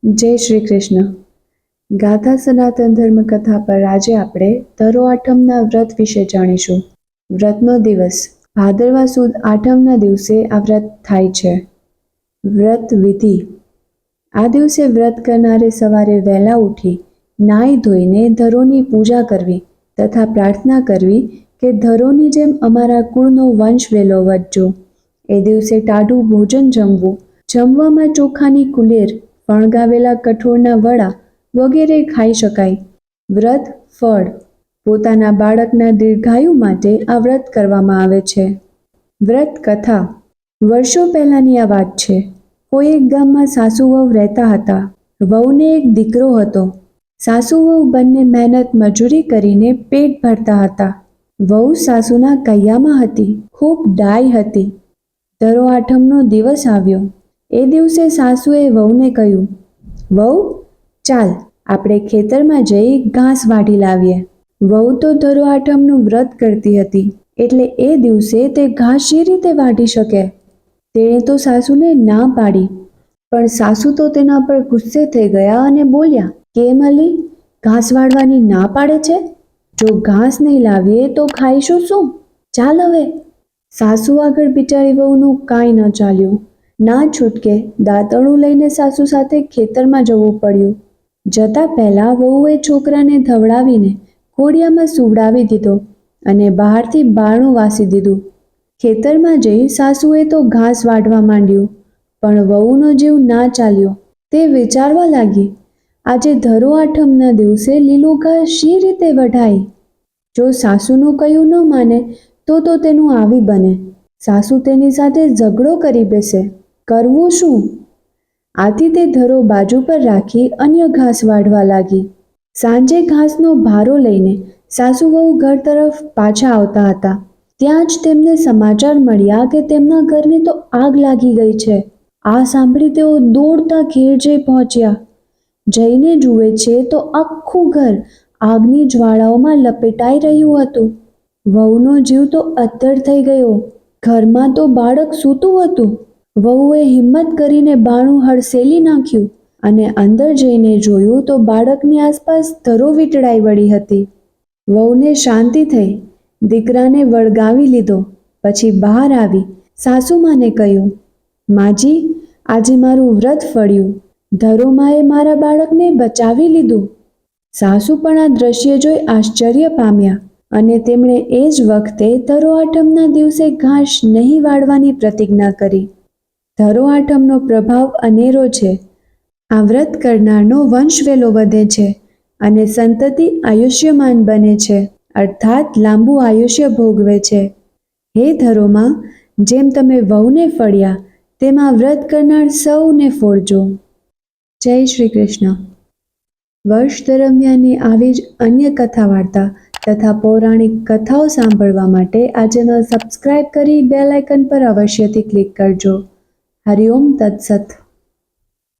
જય શ્રી કૃષ્ણ. ગાથા સનાતન ધર્મ કથા પર આજે આપણે ધરો આઠમના વ્રત વિશે જાણીશું. વ્રતનો દિવસ. ભાદરવા સુદ આઠમના દિવસે આ વ્રત થાય છે. વ્રત વિધિ. આ દિવસે વ્રત કરનારે સવારે વહેલા ઉઠી નાહી ધોઈને ધરોની પૂજા કરવી તથા પ્રાર્થના કરવી કે ધરોની જેમ અમારા કુળનો વંશ વેલો વધજો. એ દિવસે ટાઢું ભોજન જમવું. જમવામાં ચોખાની કુલેર, ફણગાવેલા કઠોળના વડા વગેરે ખાઈ શકાય. વ્રત ફળ. પોતાના બાળકના દીર્ઘાયુ માટે આ વ્રત કરવામાં આવે છે. વ્રત કથા. વર્ષો પહેલાંની આ વાત છે. કોઈ એક ગામમાં સાસુ વહુ રહેતા હતા. વહુને એક દીકરો હતો. સાસુ વહુ બંને મહેનત મજૂરી કરીને પેટ ભરતા હતા. વહુ સાસુના કૈયામાં હતી. ખૂબ ડાય હતી. ધરો આઠમનો દિવસ આવ્યો. એ દિવસે સાસુએ વહુને કહ્યું, વહુ, ચાલ આપણે ખેતરમાં જઈ ઘાસ વાઢી લાવીએ. વહુ તો ધરો આઠમનું વ્રત કરતી હતી એટલે એ દિવસે તે ઘાસ શી રીતે વાઢી શકે? તેણે તો સાસુને ના પાડી. પણ સાસુ તો તેના પર ગુસ્સે થઈ ગયા અને બોલ્યા, કેમ અલી, ઘાસ વાળવાની ના પાડે છે? જો ઘાસ નહીં લાવીએ તો ખાઈશું શું? ચાલ હવે. સાસુ આગળ બિચારી વહુનું કાંઈ ન ચાલ્યું. ના છૂટકે દાંતરડું લઈને સાસુ સાથે ખેતરમાં જવું પડ્યું. જતા પહેલા વહુએ છોકરાને ધવડાવીને ઘોડિયામાં સુવડાવી દીધો અને બહારથી બારણું વાસી દીધું. ખેતરમાં જઈ સાસુએ તો ઘાસ વાઢવા માંડ્યું. પણ વહુનો જીવ ના ચાલ્યો. તે વિચારવા લાગી, આજે ધરો આઠમના દિવસે લીલું ઘાસ શી રીતે વઢાય? જો સાસુનું કહ્યું ન માને તો તેનું આવી બને. સાસુ તેની સાથે ઝઘડો કરી બેસે. કરવું શું? આથી તે ધરો બાજુ પર રાખી અન્ય ઘાસ વાઢવા લાગી. સાંજે ઘાસનો ભારો લઈને સાસુ વહુ ઘર તરફ પાછા આવતા હતા. ત્યાં જ તેમને સમાચાર મળ્યા કે તેમના ઘરને તો આગ લાગી ગઈ છે. આ સાંભળી તેઓ દોડતા ઘેર જઈ પહોંચ્યા. જઈને જુએ છે તો આખું ઘર આગની જ્વાળાઓમાં લપેટાઈ રહ્યું હતું. વહુનો જીવ તો અદ્ધર થઈ ગયો. ઘરમાં તો બાળક સૂતું હતું. વહુએ હિંમત કરીને બારણું હડસેલી નાખ્યું અને અંદર જઈને જોયું તો બાળકની આસપાસ ધરો વીંટળાઈ વળી હતી. વહુને શાંતિ થઈ. દીકરાને વળગાવી લીધો. પછી બહાર આવી સાસુમાને કહ્યું, માજી, આજે મારું વ્રત ફળ્યું. ધરોમાએ મારા બાળકને બચાવી લીધું. સાસુ પણ આ દ્રશ્ય જોઈ આશ્ચર્ય પામ્યા અને તેમણે એ જ વખતે ધરો આઠમના દિવસે ઘાસ નહીં વાળવાની પ્રતિજ્ઞા કરી. ધરો આઠમનો પ્રભાવ અનેરો છે. આ વ્રત કરનારનો વંશ વેલો વધે છે અને સંતતિ આયુષ્યમાન બને છે, અર્થાત લાંબુ આયુષ્ય ભોગવે છે. હે ધરોમાં, જેમ તમે વહુને ફળ્યા તેમ આ વ્રત કરનાર સૌને ફોડજો. જય શ્રી કૃષ્ણ. વર્ષ દરમિયાનની આવી જ અન્ય કથા વાર્તા તથા પૌરાણિક કથાઓ સાંભળવા માટે આ ચેનલ સબસ્ક્રાઇબ કરી બેલ આઇકન પર અવશ્યથી ક્લિક કરજો. હરિ ઓમ તત્સત.